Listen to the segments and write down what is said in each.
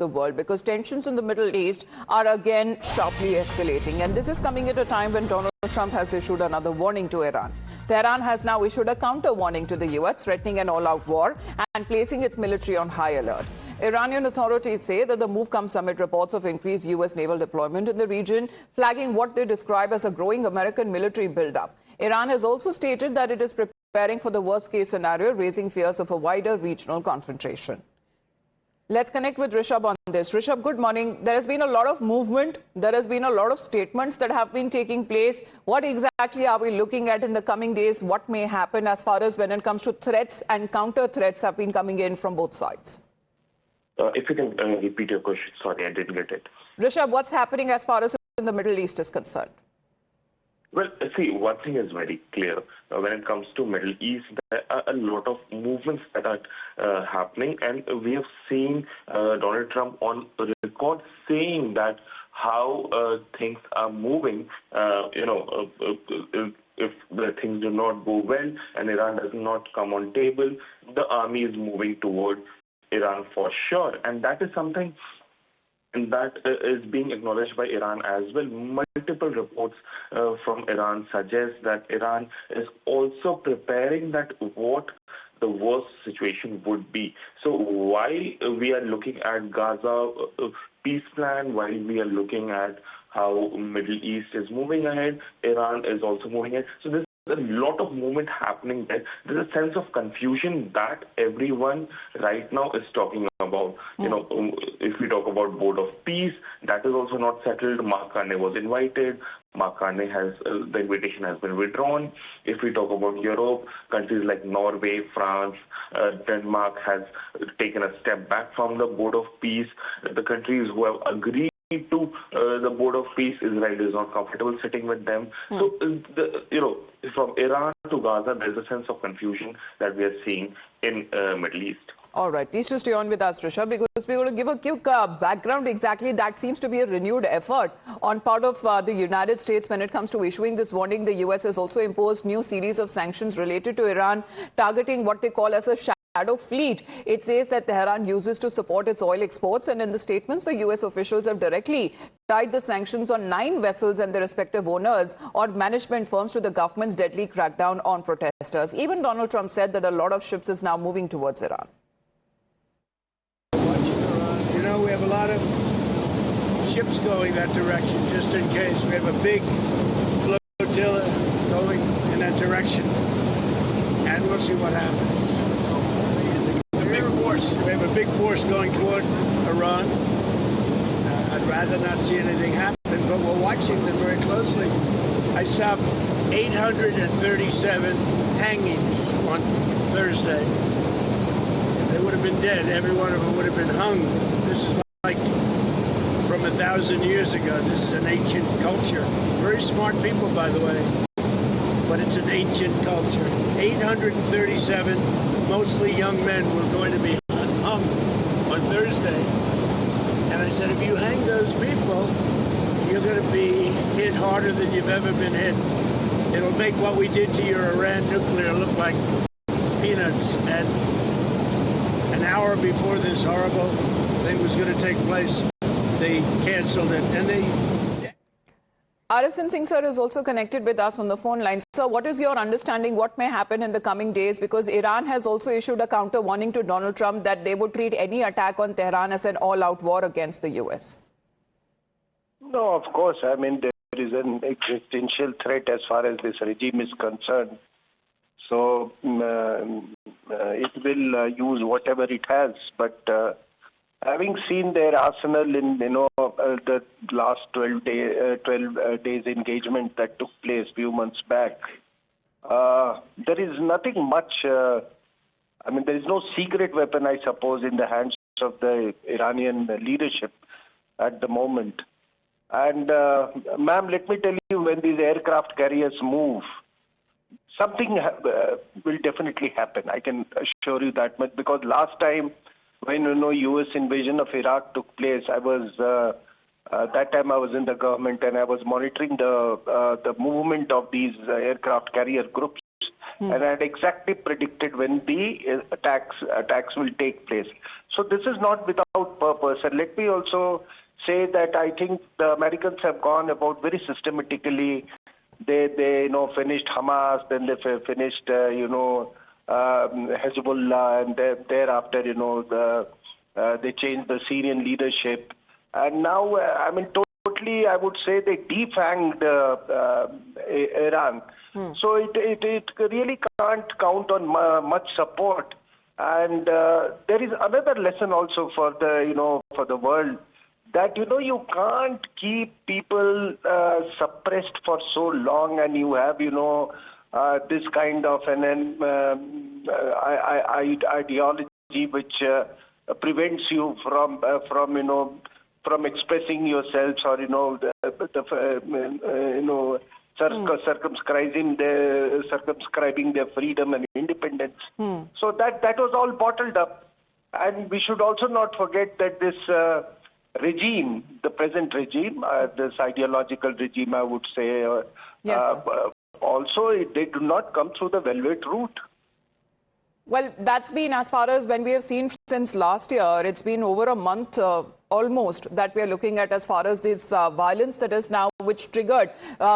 the world, because tensions in the Middle East are again sharply escalating. And this is coming at a time when Donald Trump has issued another warning to Iran. Tehran has now issued a counter warning to the US, threatening an all-out war and placing its military on high alert. Iranian authorities say that the move comes amid reports of increased US naval deployment in the region, flagging what they describe as a growing American military buildup. Iran has also stated that it is preparing for the worst-case scenario, raising fears of a wider regional confrontation. Let's connect with Rishabh on this. Rishabh, good morning. There has been a lot of movement. There has been a lot of statements that have been taking place. What exactly are we looking at in the coming days? What may happen as far as when it comes to threats and counter threats have been coming in from both sides? If you can repeat your question. Sorry, I didn't get it. Rishabh, what's happening as far as in the Middle East is concerned? Well, see, one thing is very clear. When it comes to Middle East, there are a lot of movements that are happening, and we have seen Donald Trump on record saying that how things are moving. If the things do not go well and Iran does not come on table, the army is moving towards Iran for sure, and that is something that is being acknowledged by Iran as well. Multiple reports from Iran suggest that Iran is also preparing that what the worst situation would be. So while we are looking at Gaza peace plan, while we are looking at how Middle East is moving ahead, Iran is also moving ahead. So there's a lot of movement happening there. There's a sense of confusion that everyone right now is talking about. If we talk about Board of Peace, that is also not settled. Mark Carney was invited. Mark Carney has, the invitation has been withdrawn. If we talk about Europe, countries like Norway, France, Denmark has taken a step back from the Board of Peace. The countries who have agreed to the Board of Peace, Israel is not comfortable sitting with them. So, from Iran to Gaza, there's a sense of confusion that we are seeing in Middle East. All right, please to stay on with us, Rishabh, because we're going to give a quick background exactly. That seems to be a renewed effort on part of the United States when it comes to issuing this warning. The US has also imposed new series of sanctions related to Iran, targeting what they call as a shadow fleet. It says that Tehran uses to support its oil exports, and in the statements, the US officials have directly tied the sanctions on 9 vessels and their respective owners or management firms to the government's deadly crackdown on protesters. Even Donald Trump said that a lot of ships is now moving towards Iran. We have a lot of ships going that direction, just in case. We have a big flotilla going in that direction, and we'll see what happens. We have a big force going toward Iran. I'd rather not see anything happen, but we're watching them very closely. I saw 837 hangings on Thursday. If they would have been dead, every one of them would have been hung. This is like from 1,000 years ago. This is an ancient culture. Very smart people, by the way, but it's an ancient culture. 837, mostly young men, were going to be hung on Thursday. And I said, if you hang those people, you're going to be hit harder than you've ever been hit. It'll make what we did to your Iran nuclear look like peanuts. And an hour before this horrible thing was going to take place, they canceled it. And they... RSN Singh sir is also connected with us on the phone line. Sir, what is your understanding? What may happen in the coming days? Because Iran has also issued a counter warning to Donald Trump that they would treat any attack on Tehran as an all-out war against the US. No, of course. I mean, there is an existential threat as far as this regime is concerned. So it will use whatever it has. But having seen their arsenal in the last 12 days engagement that took place a few months back, there is nothing much. There is no secret weapon, I suppose, in the hands of the Iranian leadership at the moment. And ma'am, let me tell you, when these aircraft carriers move, something will definitely happen. I can assure you that much, because last time when U.S. invasion of Iraq took place, I was that time I was in the government and I was monitoring the movement of these aircraft carrier groups, and had exactly predicted when the attacks will take place. So this is not without purpose. And let me also say that I think the Americans have gone about very systematically. They finished Hamas, then they finished Hezbollah, and thereafter they changed the Syrian leadership, and now totally I would say they defanged Iran. So it really can't count on much support. And there is another lesson also for the world, that you can't keep people suppressed for so long, and you have this kind of an ideology which prevents you from expressing yourselves, or circumscribing their freedom and independence. So that was all bottled up. And we should also not forget that this regime, the present regime, this ideological regime, I would say, also they do not come through the velvet route. Well, that's been, as far as when we have seen since last year, it's been over a month almost that we are looking at as far as this violence that is now, which triggered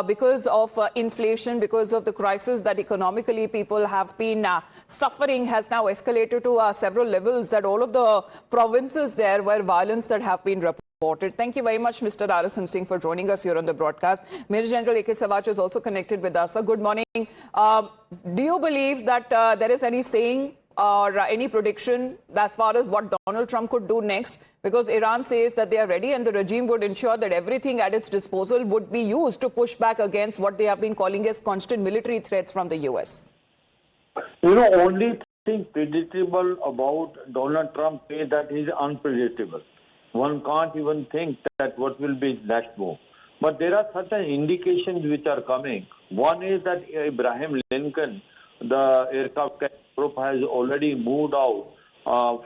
because of inflation, because of the crisis that economically people have been suffering, has now escalated to several levels, that all of the provinces there were violence that have been reported. Thank you very much, Mr. Arasan Singh, for joining us here on the broadcast. Major General A.K. Savach is also connected with us. Good morning. Do you believe that there is any saying or any prediction as far as what Donald Trump could do next? Because Iran says that they are ready, and the regime would ensure that everything at its disposal would be used to push back against what they have been calling as constant military threats from the U.S. Only thing predictable about Donald Trump is that he is unpredictable. One can't even think that what will be his next move. But there are certain indications which are coming. One is that Abraham Lincoln, the aircraft group, has already moved out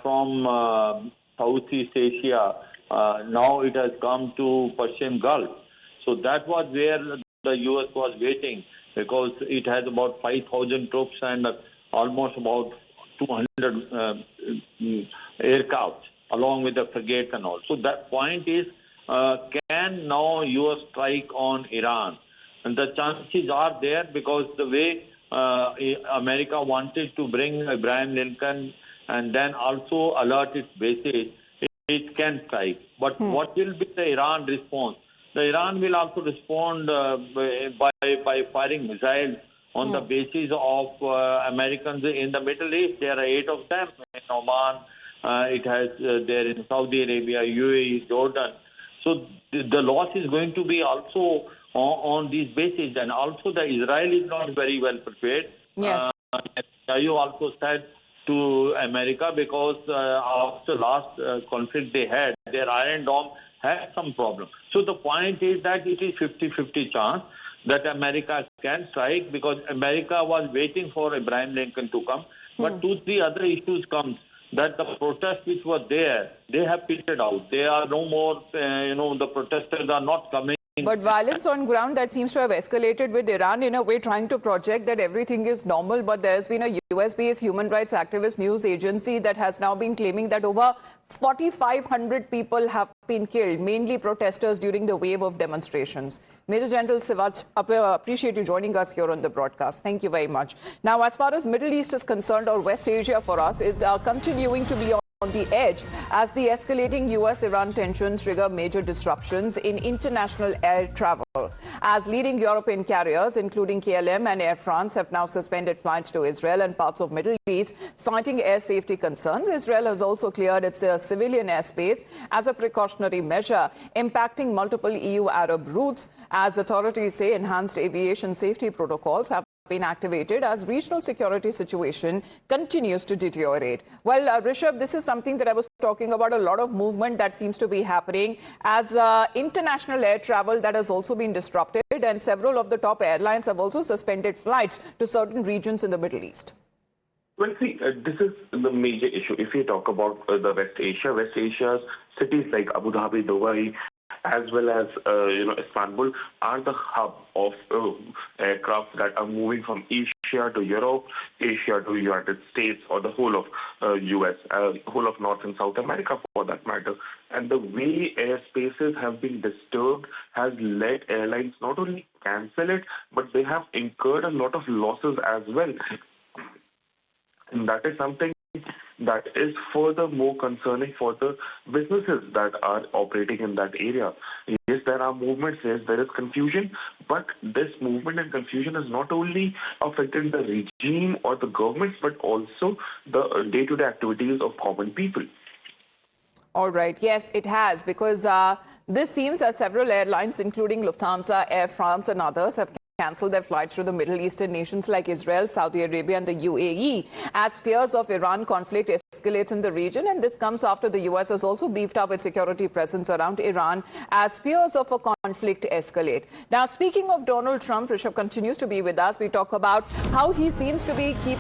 from Southeast Asia. Now it has come to Persian Gulf. So that was where the U.S. was waiting, because it has about 5,000 troops and almost about 200 aircraft, along with the frigate and all. So that point is, can now U.S. strike on Iran? And the chances are there, because the way America wanted to bring Abraham Lincoln and then also alert its bases, it can strike. But what will be the Iran response? The Iran will also respond by firing missiles on the basis of Americans in the Middle East. There are 8 of them in Oman. It has there in Saudi Arabia, UAE, Jordan. So the loss is going to be also on these bases. And also the Israel is not very well prepared. Yes. You also said to America, because after last conflict they had, their Iron Dome had some problem. So the point is that it is 50-50 chance that America can strike, because America was waiting for Abraham Lincoln to come. But 2-3 other issues come, that the protests which were there, they have petered out. They are no more, the protesters are not coming. But violence on ground, that seems to have escalated with Iran in a way, trying to project that everything is normal. But there's been a US-based human rights activist news agency that has now been claiming that over 4,500 people have been killed, mainly protesters, during the wave of demonstrations. Major General Savach, appreciate you joining us here on the broadcast. Thank you very much. Now, as far as Middle East is concerned, or West Asia for us, is continuing to be on the edge as the escalating US-Iran tensions trigger major disruptions in international air travel, as leading European carriers, including KLM and Air France, have now suspended flights to Israel and parts of Middle East, citing air safety concerns. Israel has also cleared its civilian airspace as a precautionary measure, impacting multiple EU Arab routes, as authorities say enhanced aviation safety protocols have been activated as regional security situation continues to deteriorate. Well, Rishabh, this is something that I was talking about, a lot of movement that seems to be happening as international air travel that has also been disrupted, and several of the top airlines have also suspended flights to certain regions in the Middle East. Well, see, this is the major issue. If you talk about the West Asia's cities like Abu Dhabi, Dubai, as well as Istanbul, are the hub of aircraft that are moving from east Asia to Europe, Asia to United States, or the whole of US, whole of North and South America for that matter. And the way airspaces have been disturbed has led airlines not only cancel it, but they have incurred a lot of losses as well. And that is something that is further more concerning for the businesses that are operating in that area. Yes, there are movements, yes, there is confusion, but this movement and confusion has not only affected the regime or the governments, but also the day-to-day activities of common people. All right. Yes, it has, because this seems that several airlines, including Lufthansa, Air France and others, have cancelled their flights to the Middle Eastern nations like Israel, Saudi Arabia and the UAE as fears of Iran conflict escalates in the region. And this comes after the US has also beefed up its security presence around Iran as fears of a conflict escalate. Now, speaking of Donald Trump, Rishabh continues to be with us. We talk about how he seems to be keeping